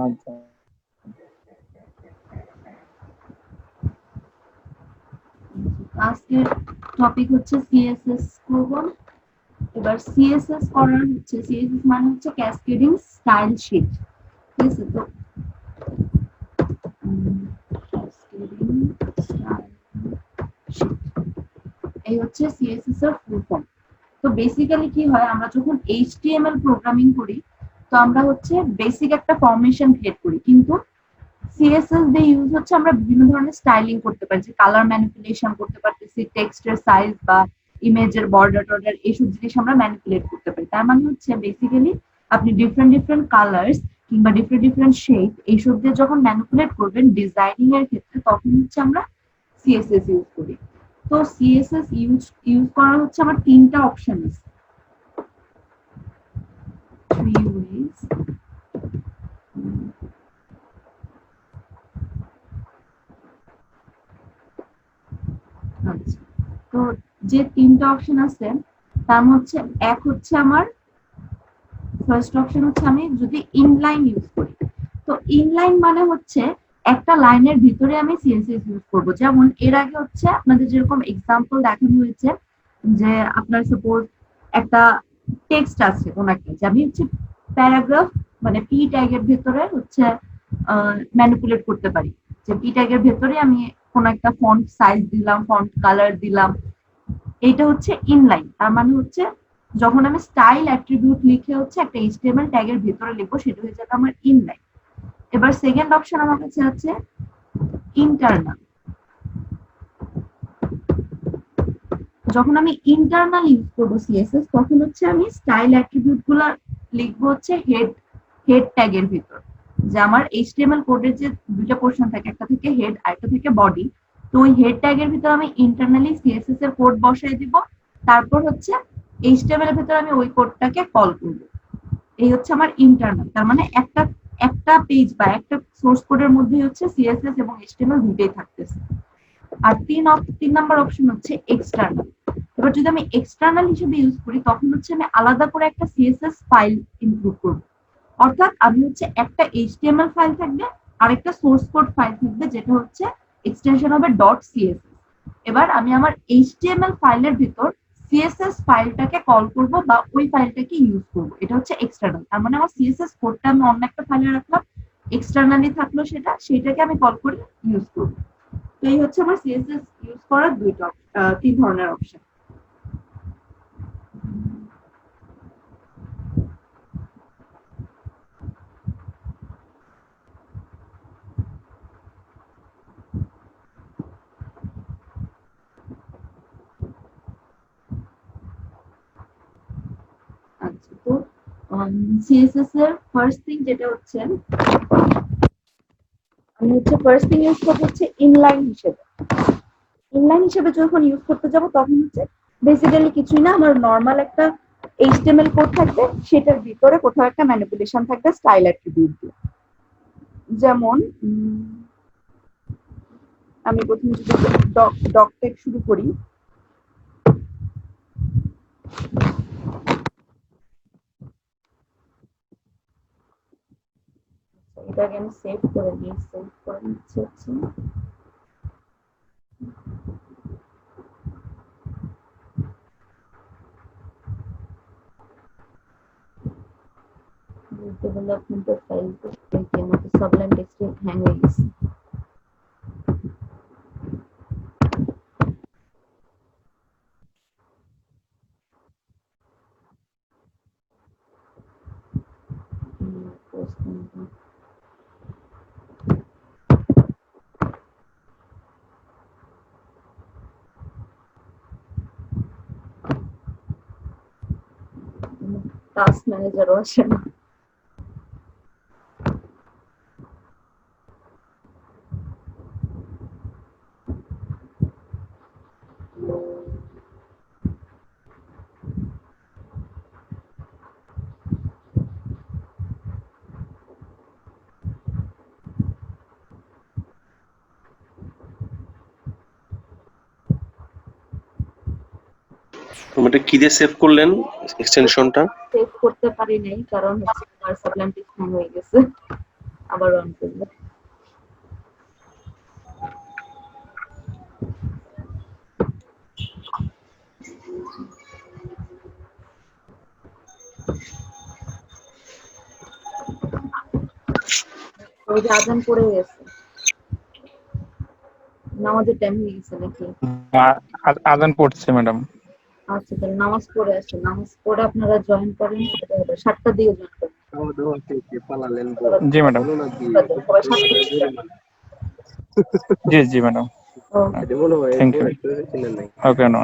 আচ্ছা। আজকের টপিক হচ্ছে সিএসএস করব। এবার সিএসএস করার হচ্ছে সিএসএস মানে হচ্ছে ক্যাসকেডিং স্টাইল শিট। ঠিক আছে? তো ক্যাসকেডিং স্টাইল শিট এই হচ্ছে সিএসএস এর ফুল ফর্ম। তো বেসিক্যালি কি হয়, আমরা যখন এইচটিএমএল প্রোগ্রামিং করি তো আমরা হচ্ছে বেসিক একটা ফরমেশন ক্রিয়েট করি, কিন্তু সিএসএস দিয়ে ইউজ হচ্ছে আমরা বিভিন্ন ধরনের স্টাইলিং করতে পারি, যে কালার ম্যানিপুলেশন করতে পারতেছি, টেক্সটের সাইজ বা ইমেজের বর্ডার টর্ডার এইসব জিনিস আমরা ম্যানিপুলেট করতে পারি। তার মানে হচ্ছে বেসিক্যালি আপনি ডিফারেন্ট ডিফারেন্ট কালার্স কিংবা ডিফারেন্ট ডিফারেন্ট শেপ এইসব দিয়ে যখন ম্যানিপুলেট করবেন ডিজাইনিং এর ক্ষেত্রে, তখন হচ্ছে আমরা সিএসএস ইউজ করি। তো সিএসএস ইউজ ইউজ করার হচ্ছে আমার তিনটা অপশন আছে, থ্রি ওয়েজ। আচ্ছা, তো যে তিনটা অপশন আছে তার হচ্ছে এক হচ্ছে আমার ফার্স্ট অপশন হচ্ছে আমি যদি ইনলাইন ইউজ করি। তো ইনলাইন মানে হচ্ছে একটা লাইনের ভিতরে আমি সিএসএস ইউজ করব। যেমন এর আগে হচ্ছে আপনাদের যেরকম এক্সাম্পল দেখানো হয়েছে, যে আপনার সাপোজ একটা টেক্সট আছে কোন একটা, যে আমি হচ্ছে প্যারাগ্রাফ মানে পি ট্যাগের ভেতরে হচ্ছে ম্যানিপুলেট করতে পারি, যে পি ট্যাগের ভেতরে আমি কোন একটা ফন্ট সাইজ দিলাম, ফন্ট কালার দিলাম। এইটা হচ্ছে ইনলাইন। তার মানে হচ্ছে যখন আমি স্টাইল অ্যাট্রিবিউট লিখে হচ্ছে একটা এইচটিএমএল ট্যাগের ভিতরে লিখবো, সেটা হয়ে যাবে আমার ইনলাইন। এবার সেকেন্ড অপশন আমার কাছে আছে ইন্টারনাল। যখন আমি ইন্টারনাল ইউজ করবো সিএসএস, তখন হচ্ছে আমি স্টাইল অ্যাট্রিবিউট গুলা লিখবো হচ্ছে হেড ট্যাগের ভিতর। যে আমার এইচটিএমএল কোডের যে দুইটা পোর্শন থাকে, একটা থেকে হেড আর একটা থেকে বডি, তো ওই হেড ট্যাগের ভিতর আমি ইন্টারনালি সিএসএস এর কোড বসাই দিব। তারপর হচ্ছে এইচটিএমএল এর ভিতর আমি ওই কোডটাকে কল করব। এই হচ্ছে আমার ইন্টারনাল। তার মানে একটা একটা পেজ বা একটা সোর্স কোডের মধ্যে হচ্ছে সিএসএস এবং এইচটিএমএল দুইটাই থাকতেছে। আর তিন নাম্বার অপশন হচ্ছে এক্সটার্নাল। এবার যদি আমি এক্সটার্নাল হিসেবে ইউজ করি, তখন হচ্ছে আমি আলাদা করে একটা সিএসএস ফাইল ইনক্লুড করবো। অর্থাৎ আমি হচ্ছে একটা এইচটিএমএল ফাইল থাকবে আর একটা সোর্স কোড ফাইল থাকবে, যেটা হচ্ছে এক্সটেনশন হবে ডট সিএসএস। এবার আমি আমার এইচটিএমএল ফাইলের ভিতর সিএসএস ফাইলটাকে কল করব বা ওই ফাইলটাকে ইউজ করব। এটা হচ্ছে এক্সটার্নাল। তার মানে আমার সিএসএস কোডটা আমি অন্য একটা ফাইলে রাখলাম, এক্সটার্নালি থাকলো সেটাকে আমি কল করে ইউজ করব। তো এই হচ্ছে আমার সিএসএস ইউজ করার তিন ধরনের অপশন। আচ্ছা, তো সিএসএস এর ফার্স্ট থিং যেটা হচ্ছে, আমি হচ্ছে ফার্স্ট থিং ইউজ করবো হচ্ছে ইনলাইন হিসেবে। ইনলাইন হিসেবে যখন ইউজ করতে যাব, তখন হচ্ছে বেসিক্যালি কিছুই না, আমার নর্মাল একটা এইচটিএমএল কোড থাকবে, সেটার ভিতরে কোথাও একটা ম্যানিপুলেশন থাকবে স্টাইল অ্যাট্রিবিউট দিয়ে। যেমন আমি প্রথমে যদি ডক টেক শুরু করি, এটাকে আমি সেভ করে দিই, সেভ করে নিচ্ছি হচ্ছে ডেভেলপমেন্টের ফাইল। আমাকে সাবলাইম টেক্সটে হ্যাং হয়ে গেছে। টাস্ক ম্যানেজারও আসে না। এটা কি দিয়ে সেভ করলেন এক্সটেনশনটা? সেভ করতে পারি নাই, কারণ হচ্ছে আমার সাবলাইম টেক্সট হ্যাং হয়ে গেছে। আবার অন করবো। ওই যে আজান পড়ে গেছে, নামাজের টাইম হয়ে গেছে নাকি? আজান পড়ছে ম্যাডাম। আচ্ছা, তাহলে নামাজ পড়ে আসেন, নামাজ পড়ে আপনারা জয়েন করেন, 7টার দিকে জয়েন করেন। জি ম্যাডাম। সবাই 7টার দিকে জয়েন করেন। জি জি madam. Okay. Thank you. Okay no.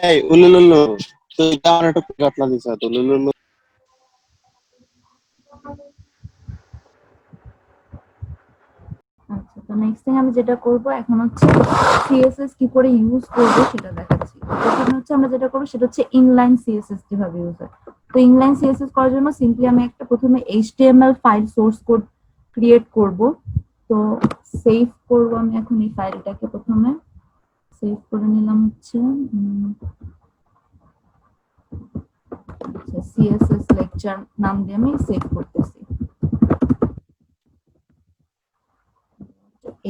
এই উলুলুলু, তুই কেমন একটা কাটলা দিছ উলুলুলু। আচ্ছা, তো নেক্সট থিং আমি যেটা করব এখন হচ্ছে সিএসএস কি করে ইউজ করব সেটা দেখাচ্ছি। প্রথমে হচ্ছে আমরা যেটা করব সেটা হচ্ছে ইনলাইন সিএসএস কিভাবে ইউজ হয়। তো ইনলাইন সিএসএস করার জন্য সিম্পলি আমি একটা প্রথমে HTML file source code create করব। তো সেভ করব আমি এখন এই ফাইলটাকে, প্রথমে সেভ করে নিলাম হচ্ছে সিএসএস লেকচার নাম দিয়ে আমি সেভ করতেছি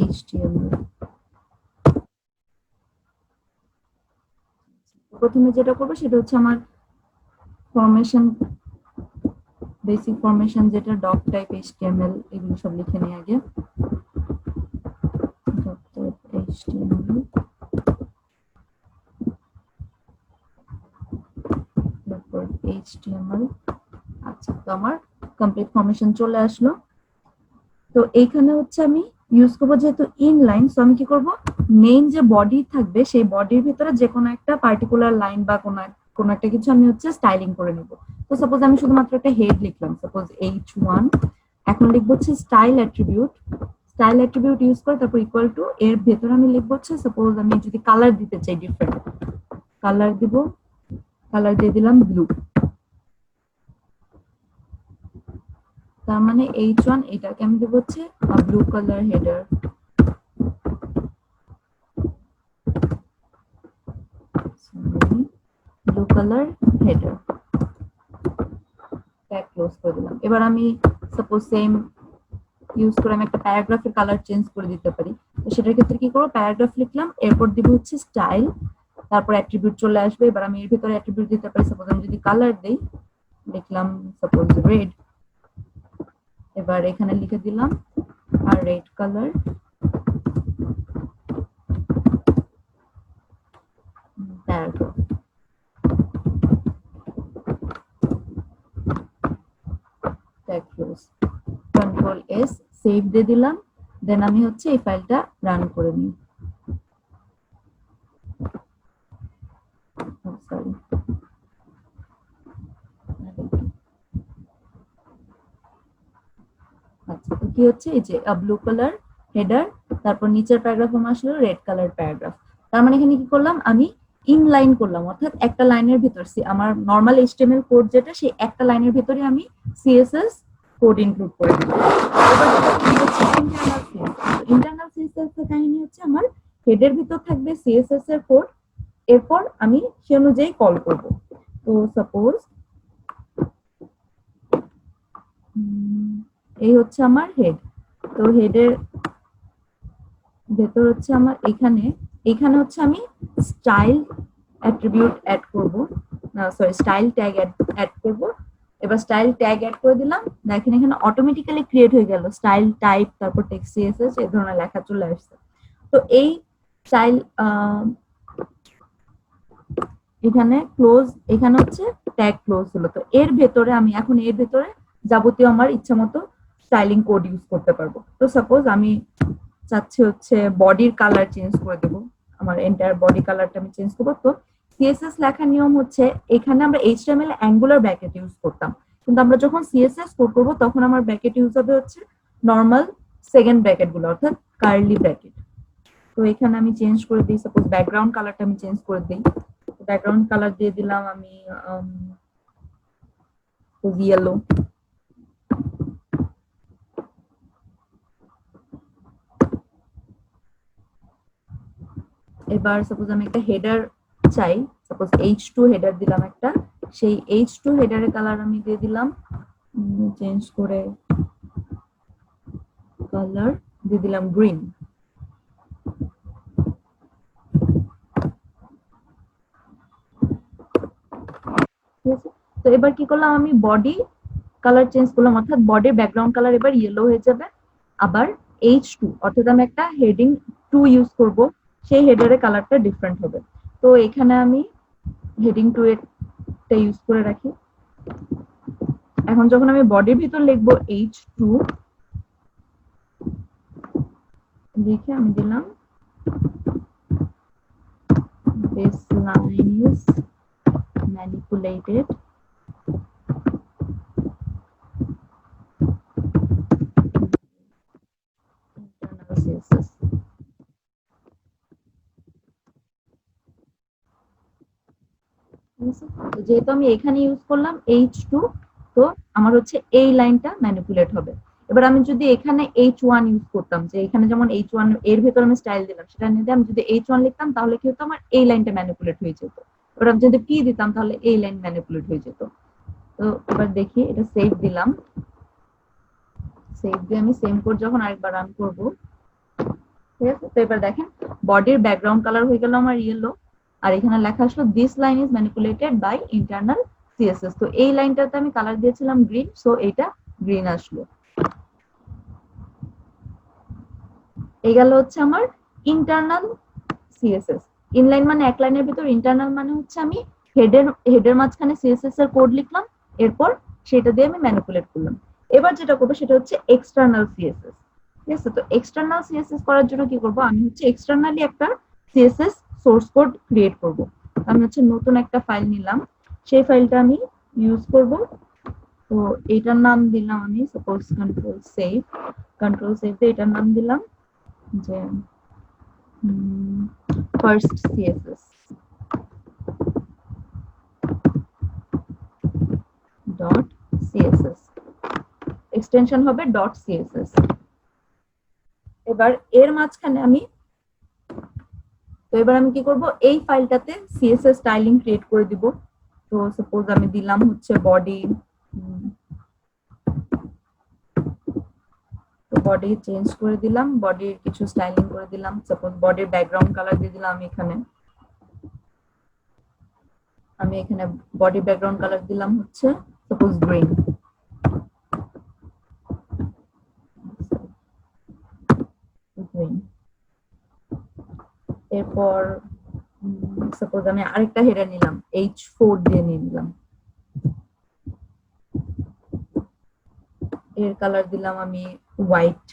এইচটিএমএল। প্রথমে যেটা করবো সেটা হচ্ছে আমার ফরমেশন, বেসিক ফরমেশন যেটা ডক টাইপ এইচটিএমএল এগুলো সব লিখে নিই আগে। ডক টাইপ এইচটিএমএল, তারপর এইচটিএমএল। আচ্ছা, তো আমার কমপ্লিট ফরমেশন চলে আসলো। তো এইখানে হচ্ছে আমি ইউজ করবো যেহেতু ইনলাইন, সো আমি কি করব, মেইন যে বডি থাকবে সেই বডির ভিতরে যে কোনো একটা পার্টিকুলার লাইন বা কোনো একটা কিছু আমি হচ্ছে স্টাইলিং করে নিব। তো সাপোজ আমি শুধুমাত্র একটা হেড লিখলাম, সাপোজ H1। এখন লিখবো হচ্ছে style attribute, style attribute use করে তারপর ইকুয়াল টু এর ভেতরে আমি লিখবো হচ্ছে, সাপোজ আমি যদি কালার দিতে চাই ডিফারেন্ট কালার দিব, কালার দিয়ে দিলাম ব্লু। তার মানে H1 এটাকে আমি দেবো হচ্ছে blue colour header, blue colour header, tag close করে দিলাম। এবার আমি সাপোজ সেম ইউজ করে আমি একটা প্যারাগ্রাফের কালার চেঞ্জ করে দিতে পারি। তো সেটার ক্ষেত্রে কি করবো, প্যারাগ্রাফ লিখলাম, এরপর দিব হচ্ছে স্টাইল, তারপর অ্যাট্রিবিউট চলে আসবে। এবার আমি এর ভিতরে অ্যাট্রিবিউট দিতে পারি, সাপোজ আমি যদি কালার দেই, লিখলাম সাপোজ রেড, এবার এখানে লিখে দিলাম আর red colour, paragraph, tag close, control S, save দিয়ে দিলাম। দেন আমি হচ্ছে এই ফাইলটা রান করে নিই। সরি, আচ্ছা, তো কি হচ্ছে, এই যে ব্লু কালার হেডার, তারপর নিচের প্যারাগ্রাফ আমার আসলো রেড কালার প্যারাগ্রাফ। তার মানে এখানে কি করলাম, আমি ইনলাইন করলাম, অর্থাৎ একটা লাইনের ভিতর আমার নরমাল এইচটিএমএল কোড যেটা, সেই একটা লাইনের ভিতরে আমি সিএসএস কোড ইনক্লুড করে দিলাম। এবার হচ্ছে ইন্টারনাল সিএসএস। ইন্টারনাল সিএসএস এর কাহিনী হচ্ছে আমার হেডের ভিতর থাকবে সিএসএস এর কোড, এরপর আমি সে অনুযায়ী কল করব। তো সাপোজ এই হচ্ছে আমার হেড, তো হেডের ভেতর হচ্ছে আমার এখানে হচ্ছে আমি স্টাইল অ্যাট্রিবিউট অ্যাড করব, সরি স্টাইল ট্যাগ অ্যাড করব। এবার স্টাইল ট্যাগ অ্যাড করে দিলাম, দেখেন এখানে অটোমেটিক্যালি ক্রিয়েট হয়ে গেল স্টাইল টাইপ, তারপর টেক্সট সিএসএস এই ধরনের লেখা চলে আসছে। তো এই স্টাইল এখানে ক্লোজ, এখানে হচ্ছে ট্যাগ ক্লোজ হলো। তো এর ভেতরে আমি এখন এর ভেতরে যাবতীয় আমার ইচ্ছা মতো স্টাইলিং কোড ইউজ করতে পারবো। তো সাপোজ আমি চাচ্ছি হচ্ছে বডির কালার চেঞ্জ করে দেবো, আমার এন্টায়ার বডি কালারটা আমি চেঞ্জ করবো। তো সিএসএস লেখার নিয়ম হচ্ছে, এখানে আমরা এইচটিএমএল অ্যাঙ্গুলার ব্র্যাকেট ইউজ করতাম, কিন্তু আমরা যখন সিএসএস কোড করবো তখন আমার ব্র্যাকেট ইউজ হবে হচ্ছে নর্মাল সেকেন্ড ব্র্যাকেট গুলো, অর্থাৎ কার্লি ব্র্যাকেট। তো এখানে আমি চেঞ্জ করে দিই, সাপোজ ব্যাকগ্রাউন্ড কালারটা আমি চেঞ্জ করে দিই, ব্যাকগ্রাউন্ড কালার দিয়ে দিলাম আমি ইয়েলো। এবার সাপোজ আমি একটা হেডার চাই, সাপোজ H2 হেডার দিলাম একটা, সেই H2 হেডারের কালার আমি দিয়ে দিলাম চেঞ্জ করে কালার দিয়ে দিলাম গ্রিন। তো এবার কি করলাম, আমি বডি কালার চেঞ্জ করলাম, অর্থাৎ বডির ব্যাকগ্রাউন্ড কালার এবার ইয়েলো হয়ে যাবে। আবার H2 অর্থাৎ আমি একটা হেডিং 2 ইউজ করব, সেই হেডারের কালারটা ডিফারেন্ট হবে। তো এখানে আমি হেডিং 2 এটা ইউজ করে রাখি। এখন যখন আমি বডির ভিতর লিখবো H2 লিখে আমি দিলাম this line is manipulated internal CSS। তো যেহেতু আমি এখানে ইউজ করলাম H2, তো আমার হচ্ছে এই লাইনটা ম্যানিপুলেট হবে। এবার আমি যদি এখানে H1 ইউজ করতাম, যে এখানে যেমন H1 এর ভেতর আমি স্টাইল দিলাম, সেটা নিয়ে আমি যদি H1 লিখতাম তাহলে কি হতো, আমার এই লাইনটা ম্যানিপুলেট হয়ে যেত। এবার আমি যদি P দিতাম তাহলে এই লাইন ম্যানিপুলেট হয়ে যেত। তো এবার দেখি, এটা সেভ দিলাম, সেভ দিয়ে আমি সেম কোড যখন আরেকবার রান করব, ঠিক আছে। তো এবার দেখেন বডির ব্যাকগ্রাউন্ড কালার হয়ে গেল আমার ইয়েলো, আর এখানে লেখা আসলো this line is manipulated by internal CSS. তো এই লাইনটাতে আমি কালার দিয়েছিলাম গ্রিন, সো এটা গ্রিন আসলো। এই গেল হচ্ছে আমার ইন্টারনাল সিএসএস। ইনলাইন মানে এক লাইনের ভিতর, ইন্টারনাল মানে হচ্ছে আমি হেডের মাঝখানে সিএসএস এর কোড লিখলাম, এরপর সেটা দিয়ে আমি ম্যানিপুলেট করলাম। এবার যেটা করবো সেটা হচ্ছে এক্সটার্নাল সিএসএস, ঠিক আছে। তো এক্সটার্নাল সিএসএস করার জন্য কি করব, আমি হচ্ছে এক্সটার্নালি একটা সিএসএস সোর্স কোড ক্রিয়েট করব। আমি হচ্ছে নতুন একটা ফাইল নিলাম, সেই ফাইলটা আমি ইউজ করব। তো এটার নাম দিলাম আমি সাপোজ কন্ট্রোল সেভ দিয়ে এটার নাম দিলাম যে first CSS dot CSS, extension হবে ডট সিএসএস। এবার এর মাঝখানে আমি, তো এবার আমি কি করব, এই ফাইলটাতে সিএসএস স্টাইলিং ক্রিয়েট করে দিব। তো সাপোজ আমি দিলাম হচ্ছে বডি, তো বডি চেঞ্জ করে দিলাম, বডির কিছু স্টাইলিং করে দিলাম, সাপোজ বডির ব্যাকগ্রাউন্ড কালার দিয়ে দিলাম আমি এখানে বডি ব্যাকগ্রাউন্ড কালার দিলাম হচ্ছে সাপোজ গ্রিন। এরপর সাপোজ আমি আরেকটা হেডার নিলাম, H4 দিয়ে নিলাম, এর কালার দিলাম আমি হোয়াইট।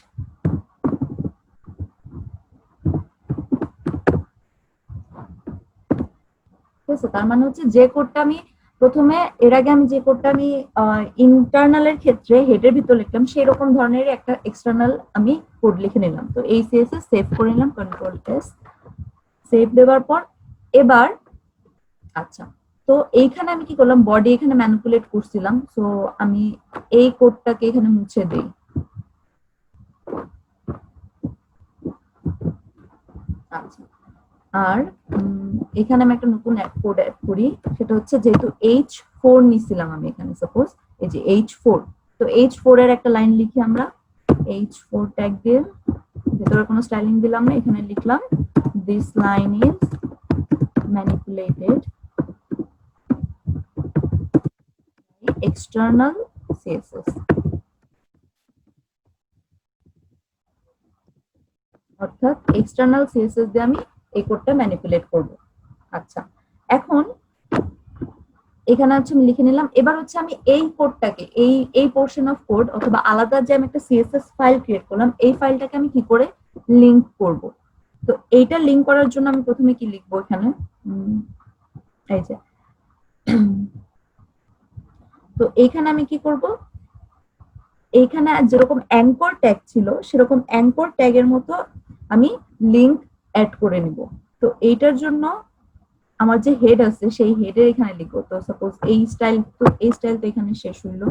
ঠিক আছে, তার মানে হচ্ছে যে কোডটা আমি প্রথমে, এর আগে আমি যে কোডটা আমি ইন্টারনালের ক্ষেত্রে হেডের ভিতর লিখলাম, সেই রকম ধরনের একটা এক্সটার্নাল আমি কোড লিখে নিলাম। তো এই সিএসএস সেভ করে নিলাম, কন্ট্রোল এস, সেভ দেওয়ার পর এবার আচ্ছা, তো এইখানে আমি কি করলাম, বডি এখানে ম্যানিপুলেট করছিলাম, সো আমি এই কোডটাকে এখানে মুছে দেই। আচ্ছা, আর এখানে আমি একটা নতুন কোড অ্যাড করি, সেটা হচ্ছে যেহেতু H4 নিছিলাম আমি এখানে, সাপোজ এই যে H4, তো H4 এর একটা লাইন লিখি আমরা, H4 ট্যাগ দিয়ে, ভেতরে কোনো স্টাইলিং দিলাম না, এখানে লিখলাম this line is manipulated external CSS, অর্থাৎ এক্সটার্নাল সিএসএস দিয়ে আমি এই কোডটা ম্যানিপুলেট করব। আচ্ছা, এখন এখানে হচ্ছে আমি লিখে নিলাম। এবার হচ্ছে আমি এই কোডটাকে, এই পোর্শন অফ কোড অথবা আলাদা যে আমি একটা সিএসএস ফাইল ক্রিয়েট করলাম, এই ফাইলটাকে আমি কি করে লিংক করব। তো এইটা লিংক করার জন্য আমি প্রথমে কি লিখবো এখানে, এই যে, তো এইখানে আমি কি করব, এইখানে যেরকম অ্যাঙ্কর ট্যাগ ছিল সেরকম অ্যাঙ্কর ট্যাগের মতো আমি লিংক অ্যাড করে নিব। তো এইটার জন্য আমার যে হেড আছে সেই হেডের এখানে লিখবো। তো সাপোজ এই স্টাইল, তো এই স্টাইল তো এখানে শেষ হইলো,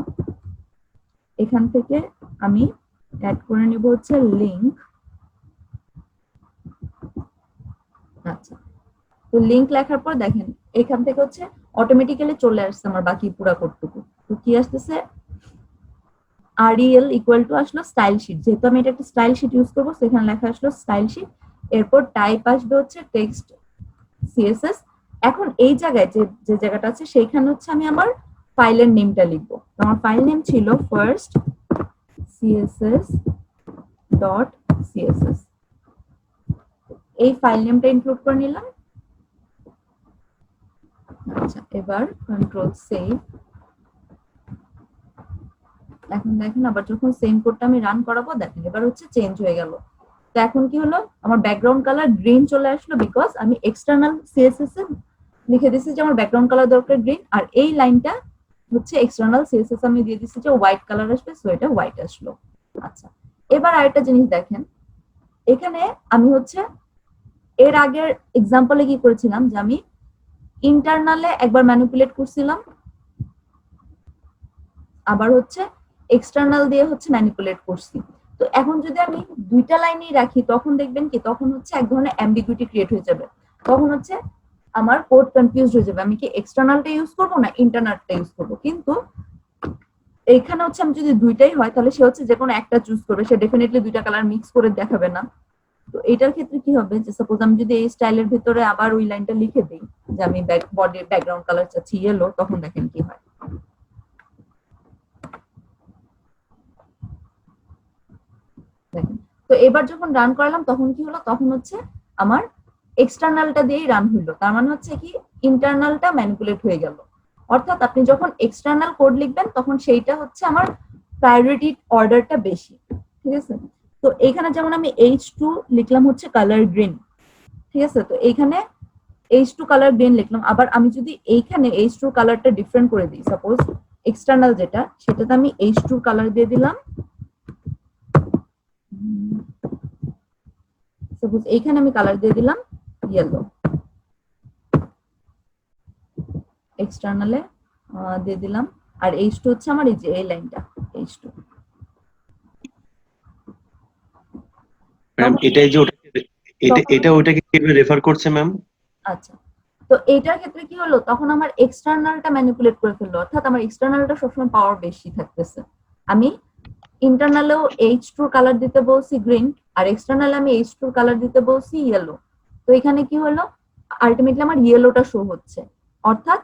এখান থেকে আমি অ্যাড করে নিব হচ্ছে লিংক আচ্ছা, তো লিংক লেখার পর দেখেন এখান থেকে হচ্ছে অটোমেটিক্যালি চলে আসছে আমার বাকি পুরা কোডটুকু। তো কি আসতেছে, REL ইকুয়াল টু আসলো স্টাইল শিট, যেহেতু আমি এটা একটা স্টাইল শিট ইউজ করবো সেখানে লেখা আসলো স্টাইল শিট। এরপর টাইপ আসবে হচ্ছে টেক্সট CSS। এখন এই জায়গায় যে যে জায়গাটা আছে সেইখানে হচ্ছে আমি আমার ফাইলের নেমটা লিখবো। তো আমার ফাইল নেম ছিল ফার্স্ট CSS ডট CSS, এই ফাইল নেমটা ইনক্লুড করে নিলাম। আচ্ছা, এবার কন্ট্রোল সেভ। এখন দেখেন আবার যখন সেম কোডটা আমি রান করাবো দেখেন এবার হচ্ছে চেঞ্জ হয়ে গেল। তো এখন কি হলো, আমার ব্যাকগ্রাউন্ড কালার গ্রিন চলে আসলো বিকজ আমি এক্সটার্নাল CSS এ লিখে দিয়েছি যে আমার ব্যাকগ্রাউন্ড কালার দরকার গ্রিন, আর এই লাইনটা হচ্ছে এক্সটার্নাল CSS আমি দিয়ে দিচ্ছি যে হোয়াইট কালার আসবে, সো এটা হোয়াইট আসলো। আচ্ছা, এবার আরেকটা জিনিস দেখেন, এখানে আমি হচ্ছে এর আগের এক্সাম্পলে কি করেছিলাম যে আমি ইন্টারনালে একবার ম্যানিপুলেট করছিলাম, আবার হচ্ছে এক্সটার্নাল দিয়ে হচ্ছে ম্যানিপুলেট করছি। তো এখন যদি আমি দুইটা লাইনেই রাখি তখন দেখবেন কি তখন হচ্ছে এক ধরনের অ্যাম্বিগুইটি ক্রিয়েট হয়ে যাবে, তখন হচ্ছে আমার কোড কনফিউজ হয়ে যাবে আমি কি এক্সটার্নালটা ইউজ করবো না ইন্টারনালটা ইউজ করবো। কিন্তু এখানে হচ্ছে আমি যদি দুইটাই হয় তাহলে সে হচ্ছে যে কোনো একটা চুজ করবে, সে ডেফিনেটলি দুইটা কালার মিক্স করে দেখাবে না। তো এটার ক্ষেত্রে কি হবে যে সাপোজ আমি যদি এই স্টাইলের ভিতরে আবার ওই লাইনটা লিখে দিই যে আমি বডির ব্যাকগ্রাউন্ড কালার চাচ্ছি ইয়েলো, তখন দেখেন কি হয়। দেখেন, তো এবার যখন রান করালাম তখন কি হলো, তখন হচ্ছে আমার এক্সটার্নালটা দিয়েই রান হইলো, তার মানে হচ্ছে কি ইন্টারনালটা ম্যানিপুলেট হয়ে গেল। অর্থাৎ আপনি যখন এক্সটার্নাল কোড লিখবেন তখন সেইটা হচ্ছে আমার প্রায়োরিটি অর্ডারটা বেশি, ঠিক আছে। তো এইখানে যেমন আমি H2 লিখলাম হচ্ছে কালার গ্রিন, ঠিক আছে। তো এইখানে H2 কালার গ্রিন লিখলাম, আবার আমি যদি এইখানে H2 কালারটা ডিফারেন্ট করে দিই, সাপোজ এক্সটার্নাল যেটা সেটাতে আমি H2 কালার দিয়ে দিলাম, সাপোজ এইখানে আমি কালার দিয়ে দিলাম ইয়েলো, এক্সটার্নালে দিয়ে দিলাম, আর H2 হচ্ছে আমার এই যে এই লাইনটা H2। ম্যাম এটাই যে এটা ওইটাকে কিভাবে রেফার করছে ম্যাম? আচ্ছা, তো এটার ক্ষেত্রে কি হলো, তখন আমার এক্সটার্নালটা ম্যানিপুলেট করে ফেললো, অর্থাৎ আমার এক্সটার্নালটা সবসময় পাওয়ার বেশি থাকতেছে। আমি ইন্টারনালেও H2 কালার দিতে বলছি গ্রিন, আর এক্সটার্নালে আমি H2 কালার দিতে বলছি ইয়েলো। তো এখানে কি হলো, আলটিমেটলি আমার ইয়েলোটা শো হচ্ছে। অর্থাৎ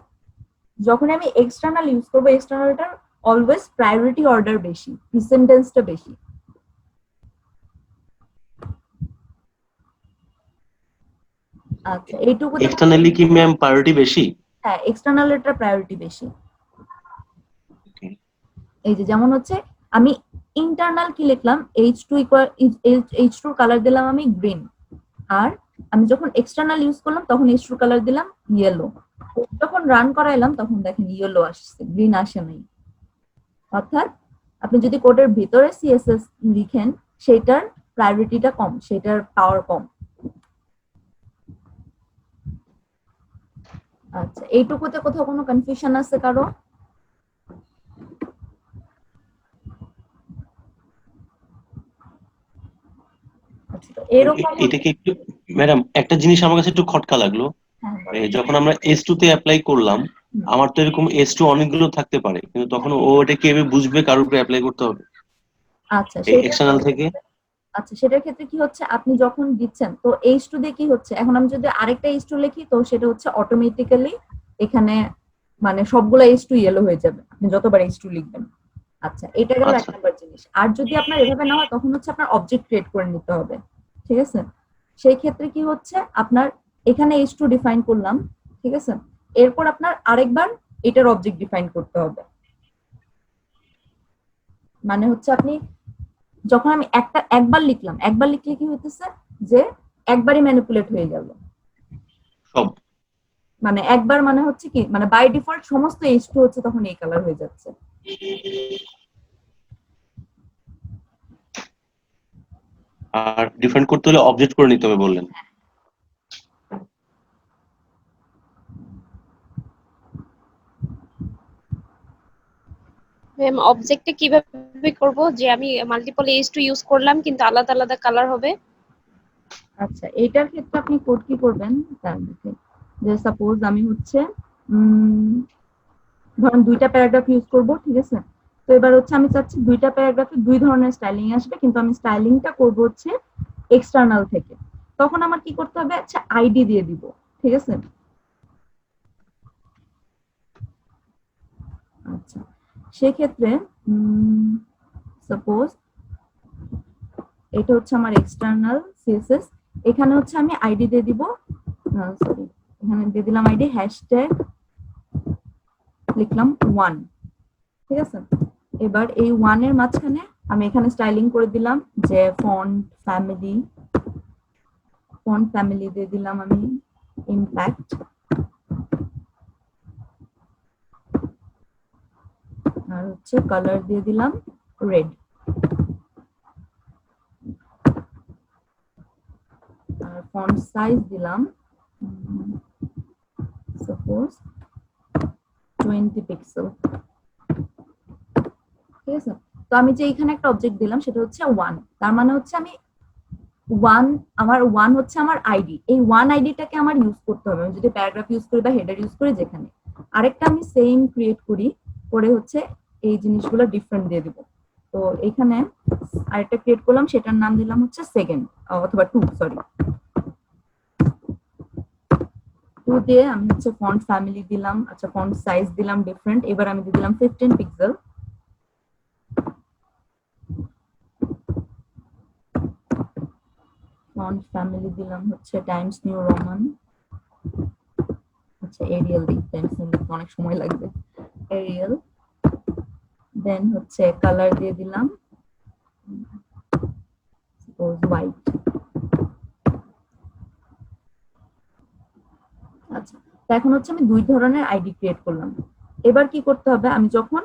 যখন আমি এক্সটার্নাল ইউজ করবো এক্সটার্নালটার অলওয়েজ প্রায়োরিটি অর্ডার বেশি, প্রিসেন্টেন্সটা বেশি। আচ্ছা, এইটুকু এক্সটার্নালি কি ম্যাম প্রায়োরিটি বেশি? হ্যাঁ, এক্সটার্নালটার প্রায়োরিটি বেশি। এই যে যেমন হচ্ছে আমি ইন্টারনাল কি লিখলাম H2 ইকুয়াল H2 কালার দিলাম আমি গ্রিন, আর আমি যখন এক্সটার্নাল ইউজ করলাম তখন H2 কালার দিলাম ইয়েলো। যখন রান করাইলাম তখন দেখেন ইয়েলো আসছে, গ্রিন আসে নাই। অর্থাৎ আপনি যদি কোডের ভিতরে CSS লিখেন সেটার প্রায়োরিটিটা কম, সেটার পাওয়ার কম। আচ্ছা, এইটুকুতে কোথাও কোনো কনফিউশন আছে কারো? আচ্ছা, তো এরকম এটাকে একটু ম্যাডাম একটা জিনিস আমার কাছে একটু খটকা লাগলো। যখন আমরা S2 তে অ্যাপ্লাই করলাম, আমার তো এরকম S2 অনেকগুলো থাকতে পারে, কিন্তু তখন ও এটা কিভাবে বুঝবে কারোর উপরে অ্যাপ্লাই করতে হবে আচ্ছা এক্সটার্নাল থেকে? আচ্ছা, সেটার ক্ষেত্রে কি হচ্ছে, আপনি যখন দিচ্ছেন তো H2 দিয়ে কি হচ্ছে, এখন আমি যদি আরেকটা H2 লিখি তো সেটা হচ্ছে অটোমেটিক্যালি এখানে মানে সবগুলো H2 ইয়েলো হয়ে যাবে আপনি যতবার H2 লিখবেন। আচ্ছা, এটা গেল এক আচ্ছা। নাম্বার জিনিস। আর যদি আপনার এভাবে না হয় তখন হচ্ছে আপনার অবজেক্ট ক্রিয়েট করে নিতে হবে, ঠিক আছে। সেই ক্ষেত্রে কি হচ্ছে, আপনার এখানে H2 ডিফাইন করলাম, ঠিক আছে, এরপর আপনার আরেকবার এটার অবজেক্ট ডিফাইন করতে হবে। মানে হচ্ছে আপনি যখন আমি একবার লিখলাম, একবার লিখলে কি হইতেছে যে একবারই ম্যানিপুলেট হয়ে গেল সব মানে একবার মানে হচ্ছে কি মানে বাই ডিফল্ট সমস্ত H2 হচ্ছে তখন এই কালার হয়ে যাচ্ছে। আর ডিফারেন্ট করতে হলে অবজেক্ট করে নিতে হবে বললেন। ম্যাম অবজেক্টে কিভাবে করব যে আমি মাল্টিপল H2 ইউজ করলাম কিন্তু আলাদা আলাদা কালার হবে? আচ্ছা, এইটার ক্ষেত্রে আপনি কোড কি করবেন তার মধ্যে, যে সাপোজ আমি হচ্ছে ধরেন 2টা প্যারাগ্রাফ ইউজ করব, ঠিক আছে? তো এবার হচ্ছে আমি চাচ্ছি 2টা প্যারাগ্রাফে 2 ধরনের স্টাইলিং আসবে, কিন্তু আমি স্টাইলিংটা করব হচ্ছে এক্সটার্নাল থেকে। তখন আমার কি করতে হবে, আচ্ছা আইডি দিয়ে দিব, ঠিক আছে? আচ্ছা, সেক্ষেত্রে সাপোজ এটা হচ্ছে আমার এক্সটার্নাল সিএসএস, এখানে হচ্ছে আমি আইডি দিয়ে দিব, সরি এখানে দিয়ে দিলাম আইডি, হ্যাশট্যাগ লিখলাম 1, ঠিক আছে? এবার এই 1 এর মাঝখানে আমি এখানে স্টাইলিং করে দিলাম যে ফন্ট ফ্যামিলি দিয়ে দিলাম আমি ইমপ্যাক্ট, আর হচ্ছে কালার দিয়ে দিলাম রেড, আর ফন্ট সাইজ দিলাম সাপোজ 20 পিক্সেল, ঠিক আছে? তো আমি যে এখানে একটা অবজেক্ট দিলাম সেটা হচ্ছে 1, তার মানে হচ্ছে আমি 1 হচ্ছে আমার আইডি, এই 1 আইডিটাকে আমার ইউজ করতে হবে, আমি যদি প্যারাগ্রাফ ইউজ করি বা হেডার ইউজ করি যেখানে। আরেকটা আমি সেম ক্রিয়েট করি, করে হচ্ছে এই জিনিসগুলো ডিফারেন্ট দিয়ে দিব। তো এখানে আরেকটা ক্রিয়েট করলাম, সেটার নাম দিলাম হচ্ছে সেকেন্ড অথবা 2, সরি 2 দিয়ে আমি হচ্ছে ফন্ট ফ্যামিলি দিলাম, আচ্ছা ফন্ট সাইজ দিলাম ডিফারেন্ট, এবার আমি দিয়ে দিলাম 15 পিক্সেল, ফন্ট ফ্যামিলি দিলাম হচ্ছে টাইমস নিউ রোমান, আচ্ছা এরিয়াল দিই, টাইমস নিউ লিখতে অনেক সময় লাগবে, এরিয়াল। দেন হচ্ছে কালার দিয়ে দিলাম সাপোজ হোয়াইট। আচ্ছা, তো এখন হচ্ছে আমি 2 ধরনের আইডি ক্রিয়েট করলাম। এবার কি করতে হবে, আমি যখন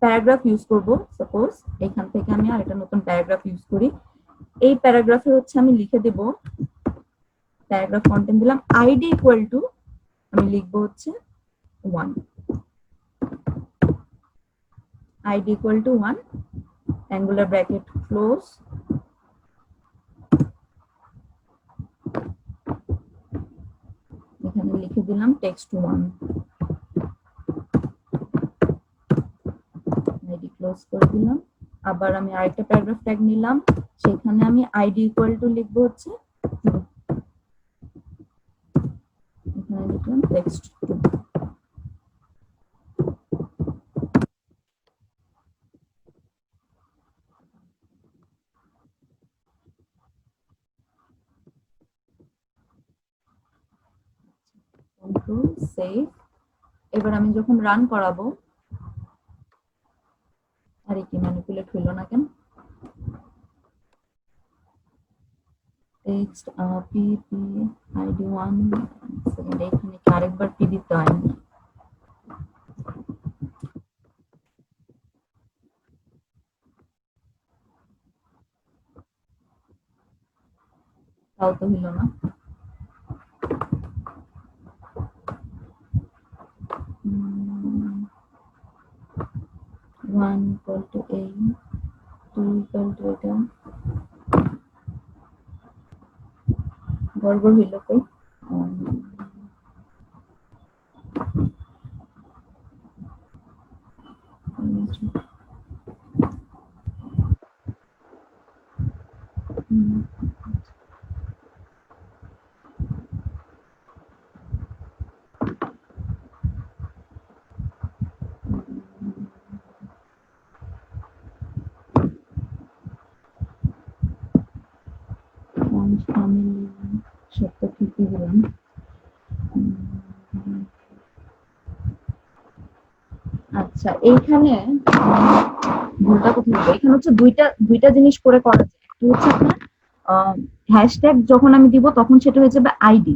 প্যারাগ্রাফ ইউজ করব, সাপোজ এখান থেকে আমি আর একটা নতুন প্যারাগ্রাফ ইউজ করি, এই প্যারাগ্রাফে হচ্ছে আমি লিখে দেব, প্যারাগ্রাফ কন্টেন্ট দিলাম আইডি ইকুয়াল টু, আমি লিখবো হচ্ছে 1, ID equal to 1, angular bracket close, এখানে লিখে দিলাম টেক্সট 1, আইডি ক্লোজ করে দিলাম। আবার আমি আরেকটা প্যারাগ্রাফ ট্যাগ নিলাম, সেখানে আমি আইডি ইকুয়াল টু লিখবো হচ্ছে, এখানে লিখলাম টেক্সট 2, কন্ট্রোল সেভ। এবার আমি যখন রান করাবো, আরে কি ম্যানিপুলেট হইল না কেন, টেক্সট পিপি আইডি 1 সেকেন্ড, এখানে কি আরেকবার পি দিতে হয়? তাও তো হইল না। 1 equal to a, 2 equal to এটা, গড়বড় হইল কই? সব তো ঠিকই দিলাম। আচ্ছা, এইখানে ভুলটা কোথায় হলো? এখানে হচ্ছে দুইটা জিনিস করে করা যায়। একটা হচ্ছে আপনার হ্যাশট্যাগ যখন আমি দিব তখন সেটা হয়ে যাবে আইডি,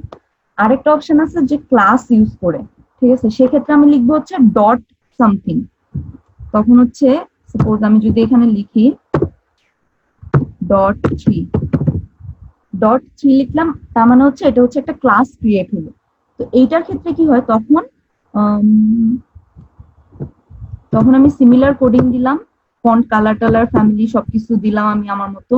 আরেকটা অপশন আছে যে ক্লাস ইউজ করে, ঠিক আছে? সেক্ষেত্রে আমি লিখবো হচ্ছে ডট সামথিং, তখন হচ্ছে সাপোজ আমি যদি এখানে লিখি .3 লিখলাম, তার মানে হচ্ছে এটা হচ্ছে একটা ক্লাস ক্রিয়েট হলো। তো এইটার ক্ষেত্রে কি হয়, তখন আমি সিমিলার কোডিং দিলাম, ফন্ট কালার টালার ফ্যামিলি সবকিছু দিলাম আমি আমার মতো।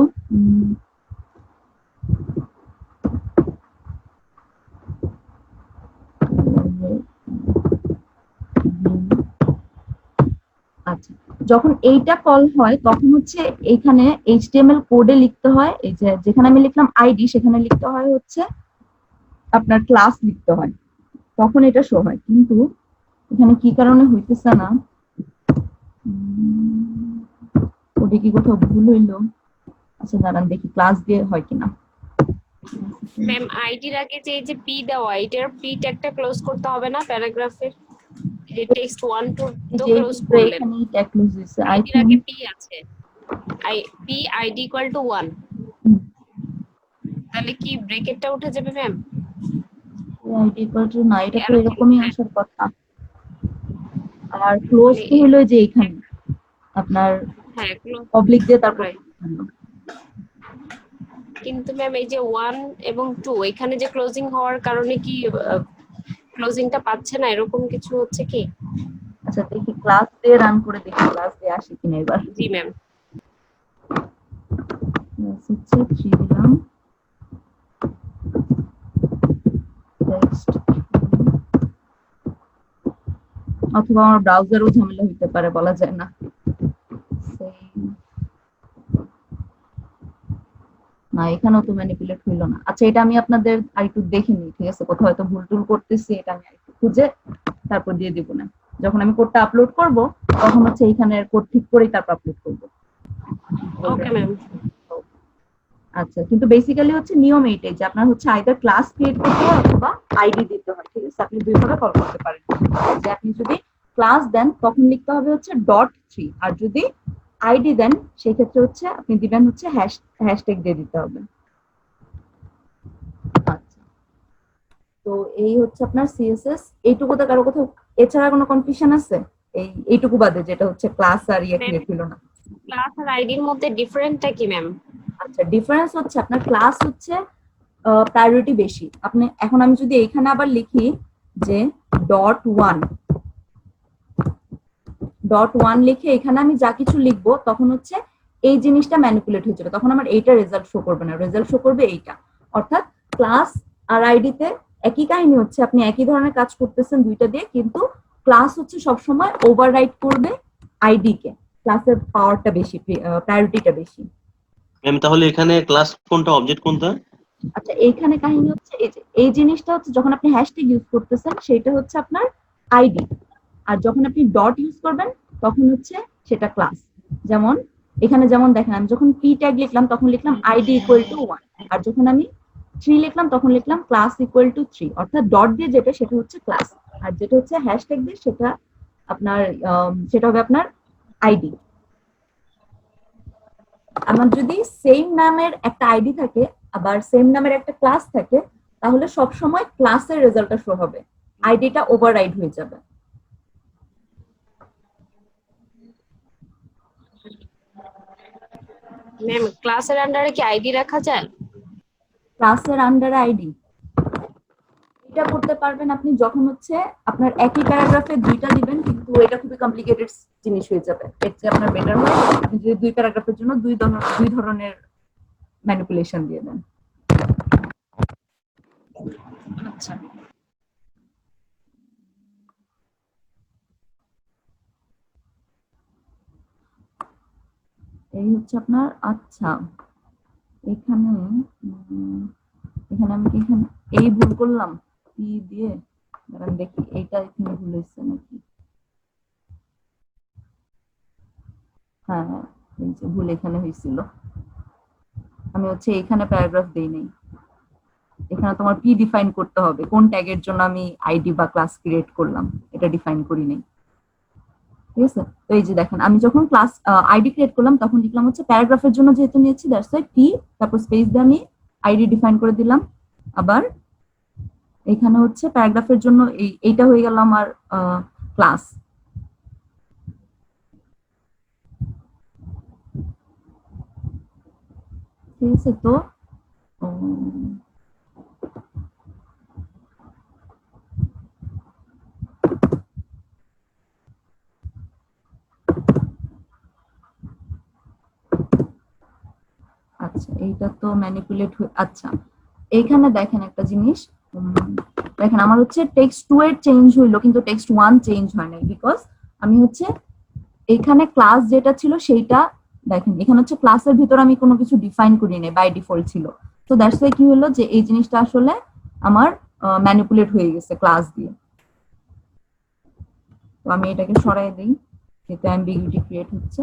আচ্ছা, যখন এইটা কল হয় তখন হচ্ছে এখানে এইচটিএমএল কোডে লিখতে হয়, এই যে যেখানে আমি লিখলাম আইডি সেখানে লিখতে হয় হচ্ছে আপনার ক্লাস লিখতে হয়, তখন এটা শো হয়। কিন্তু এখানে কি কারণে হইতেছে না, ওটা কি কোথাও ভুল হইলো? আচ্ছা দাঁড়ান দেখি ক্লাস দিয়ে হয় কিনা। ম্যাম আইডির আগে যে এই যে পি দেওয়া, এটার পি ট্যাগটা ক্লোজ করতে হবে না প্যারাগ্রাফের? যে টেক্সট 1 2 তো ক্লোজ করলেন, এখানে ট্যাগ ক্লোজ দিছে আই আইডির আগে পি আছে, পি আইডি ইকুয়াল টু 1, তাহলে কি ব্রেকেটটা উঠে যাবে ম্যাম? আইডি ইকুয়াল টু না, এটা তো এরকমই আসার কথা। আর ক্লোজ তো মানে হলো যে এখানে আপনার হ্যাঁ ক্লোজ, পাবলিক দিয়ে তারপর কিন্তু ম্যাম এই যে 1 এবং 2 এখানে যে ক্লোজিং হওয়ার কারণে কি ক্লোজিংটা পাচ্ছে না, এরকম কিছু হচ্ছে কি? আচ্ছা দেখি ক্লাস দিয়ে রান করে দেখি ক্লাস দিয়ে আসে কিনা এবার। জি ম্যাম। হচ্ছে 3 দিলাম, টেক্সট, অথবা আমার ব্রাউজারও ঝামেলা হইতে পারে, বলা যায় না। না এখানেও তো ম্যানিপুলেট হইলো না। আচ্ছা এটা আমি আপনাদের আরেকটু দেখে নিই, ঠিক আছে? কোথাও হয়তো ভুল টুল করতেছি, এটা আমি আরেকটু খুঁজে তারপর দিয়ে দিব না। যখন আমি কোডটা আপলোড করব তখন হচ্ছে এইখানের কোড ঠিক করেই তারপর আপলোড করব। Okay ma'am. আচ্ছা কিন্তু বেসিক্যালি হচ্ছে নিয়ম এইটাই যে আপনার হচ্ছে আইদার ক্লাস ক্রিয়েট করতে হয় অথবা আইডি দিতে হয়, ঠিক আছে? আপনি দুইভাবে কল করতে পারেন। যে আপনি যদি ক্লাস দেন তখন লিখতে হবে হচ্ছে .3, আর যদি আইডি দেন সেই ক্ষেত্রে হচ্ছে আপনি দিবেন হচ্ছে হ্যাশট্যাগ দিয়ে দিতে হবে। আচ্ছা তো এই হচ্ছে আপনার সিএসএস। এইটুকুতে কারো কোথাও এছাড়া কোনো কনফিউশন আছে? এইটুকু বাদে যেটা হচ্ছে ক্লাস আর ইয়ে ক্রিয়েট হলো না। ক্লাস আর আইডির মধ্যে ডিফারেন্সটা কি ম্যাম? আচ্ছা ডিফারেন্স হচ্ছে আপনার ক্লাস হচ্ছে প্রায়োরিটি বেশি। আপনি এখন আমি যদি এখানে আবার লিখি যে .1 লিখে এখানে আমি যা কিছু লিখবো তখন হচ্ছে এই জিনিসটা ম্যানিপুলেট হয়ে যাবে, তখন আমার এইটা রেজাল্ট শো করবে না, রেজাল্ট শো করবে এইটা। অর্থাৎ ক্লাস আর আইডিতে একই কাহিনী হচ্ছে, আপনি একই ধরনের কাজ করতেছেন দুইটা দিয়ে, কিন্তু ক্লাস হচ্ছে সবসময় ওভাররাইড করবে আইডি কে, ক্লাসের পাওয়ারটা বেশি, প্রায়োরিটিটা বেশি। ম্যাম তাহলে এখানে ক্লাস কোনটা, অবজেক্ট কোনটা? আচ্ছা এইখানে কাহিনী হচ্ছে এই যে এই জিনিসটা হচ্ছে যখন আপনি হ্যাশট্যাগ ইউজ করতেছেন সেটা হচ্ছে আপনার আইডি, আর যখন আপনি ডট ইউজ করবেন তখন হচ্ছে সেটা ক্লাস। যেমন এখানে যেমন দেখেন আমি যখন পি ট্যাগ লিখলাম তখন লিখলাম আইডি ইকুয়াল টু 1, আর যখন আমি 3 লিখলাম তখন লিখলাম ক্লাস ইকুয়াল টু 3, অর্থাৎ ডট দিয়ে যেটা সেটা হচ্ছে ক্লাস, আর যেটা হচ্ছে হ্যাশট্যাগ দিয়ে সেটা আপনার সেটা হবে আপনার আইডি। আমার যদি সেম নামের একটা আইডি থাকে আবার সেম নামের একটা ক্লাস থাকে তাহলে সব সময় ক্লাসের রেজাল্টটা শো হবে, আইডিটা ওভাররাইড হয়ে যাবে। ম্যাম ক্লাসের আন্ডারে কি আইডি রাখা যায়? ক্লাসের আন্ডারে আইডি এটা করতে পারবেন আপনি যখন হচ্ছে আপনার একই প্যারাগ্রাফে দুইটা দিবেন, কিন্তু এটা খুবই কমপ্লিকেটেড জিনিস হয়ে যাবে। এর চেয়ে আপনার বেটার হয় আপনি যদি দুই প্যারাগ্রাফের জন্য দুই ধরনের ম্যানিপুলেশন দিয়ে দেন। আচ্ছা এই হচ্ছে আপনার। আচ্ছা এখানে এখানে আমি কি এখানে এই ভুল করলাম কি দিয়ে, দাঁড়ান দেখি এইটা এখানে ভুল হয়েছে নাকি। হ্যাঁ এই যে ভুল এখানে হয়েছিল, আমি হচ্ছে এখানে প্যারাগ্রাফ দেই নাই, এখানে তোমার পি ডিফাইন করতে হবে কোন ট্যাগের জন্য আমি আইডি বা ক্লাস ক্রিয়েট করলাম, এটা ডিফাইন করি নাই, ঠিক আছে? তো এই যে দেখেন আমি যখন ক্লাস আইডি ক্রিয়েট করলাম তখন লিখলাম হচ্ছে প্যারাগ্রাফের জন্য যেহেতু নিয়েছি দ্যাটস ওয়াই পি, তারপর স্পেস দিয়ে আমি আইডি ডিফাইন করে দিলাম। আবার এখানে হচ্ছে প্যারাগ্রাফের জন্য এইটা হয়ে গেল আমার ক্লাস। ঠিক আছে তো আচ্ছা এইটা তো ম্যানিপুলেট আচ্ছা এইখানে দেখেন একটা জিনিস দেখেন আমার হচ্ছে টেক্সট 2 এর চেঞ্জ হইলো কিন্তু টেক্সট 1 চেঞ্জ হয় নাই বিকজ আমি হচ্ছে এখানে ক্লাস যেটা ছিল সেইটা দেখেন এখানে হচ্ছে ক্লাসের ভিতর আমি কোনো কিছু ডিফাইন করি নাই বাই ডিফল্ট ছিল তো দ্যাটস ওয়াই কি হলো যে এই জিনিসটা আসলে আমার ম্যানিপুলেট হয়ে গেছে ক্লাস দিয়ে তো আমি এটাকে সরাই দিই যেটা অ্যাম্বিগুইটি ক্রিয়েট হচ্ছে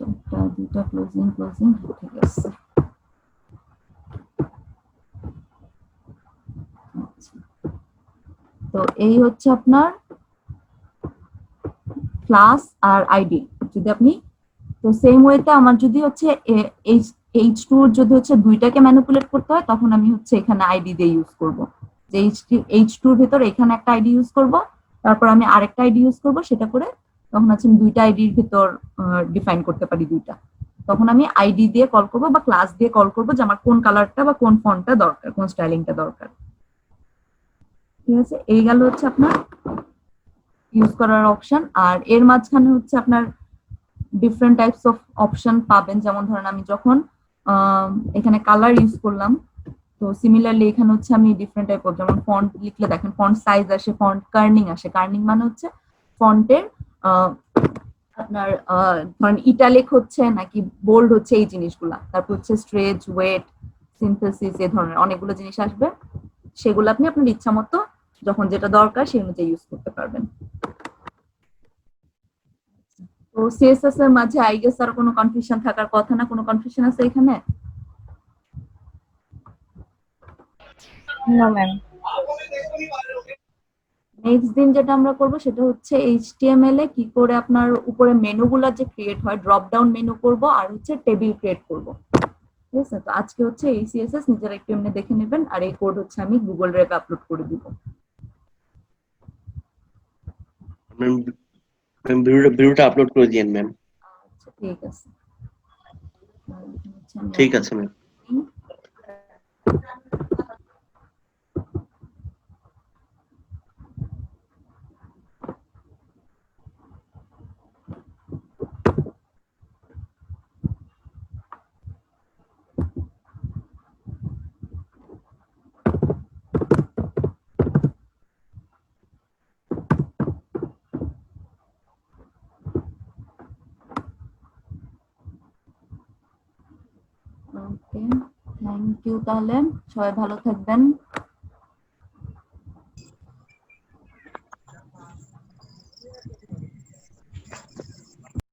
একটা দুটা ক্লোজিং ঠিক আছে তো এই হচ্ছে আপনার ক্লাস আর আইডি যদি আপনি তো সেম ওয়েতে আমার যদি হচ্ছে H2 যদি হচ্ছে দুইটাকে ম্যানিপুলেট করতে হয় তখন আমি হচ্ছে এখানে আইডি দিয়ে ইউজ করব যে H2 এর ভিতর এখানে একটা আইডি ইউজ করব তারপর আমি আরেকটা আইডি ইউজ করব সেটা করে তখন হচ্ছে আমি দুইটা আইডির ভিতর ডিফাইন করতে পারি দুইটা তখন আমি আইডি দিয়ে কল করব বা ক্লাস দিয়ে কল করব যে আমার কোন কালারটা বা কোন ফন্টটা দরকার কোন স্টাইলিংটা দরকার ঠিক আছে এই গেল হচ্ছে আপনার ইউজ করার অপশন আর এর মাঝখানে হচ্ছে আপনার ডিফারেন্ট টাইপস অফ অপশন পাবেন যেমন ধরেন আমি যখন এখানে কালার ইউজ করলাম তো সিমিলারলি এখানে হচ্ছে আমি ডিফারেন্ট টাইপ অফ যেমন ফন্ট লিখলে দেখেন ফন্ট সাইজ আসে ফন্ট কার্নিং আসে কার্নিং মানে হচ্ছে ফন্টের আপনার ধরেন ইটালিক হচ্ছে নাকি বোল্ড হচ্ছে এই জিনিসগুলা তারপর হচ্ছে স্ট্রেচ ওয়েট সিনথেসিস এই ধরনের অনেকগুলো জিনিস আসবে সেগুলো আপনি আপনার ইচ্ছা মতো যখন যেটা দরকার সেই অনুযায়ী ইউজ করতে পারবেন তো সিএসএস এর মাঝে আই গেস আর কোনো কনফিউশন থাকার কথা না কোনো কনফিউশন আছে এখানে না ম্যাম নেক্সট দিন যেটা আমরা করব সেটা হচ্ছে এইচটিএমএল এ কি করে আপনার উপরে মেনুগুলা যে ক্রিয়েট হয় ড্রপ ডাউন মেনু করব আর হচ্ছে টেবিল ক্রিয়েট করব ঠিক আছে তো আজকে হচ্ছে এই সিএসএস নিজেরা একটু এমনি দেখে নেবেন আর এই কোড হচ্ছে আমি গুগল ড্রাইভে আপলোড করে দিব ম্যাম ভিডিওটা আপলোড করে দিয়েন ম্যাম আচ্ছা ঠিক আছে ঠিক আছে ম্যাম ওকে থ্যাংক ইউ তাহলে সবাই ভালো থাকবেন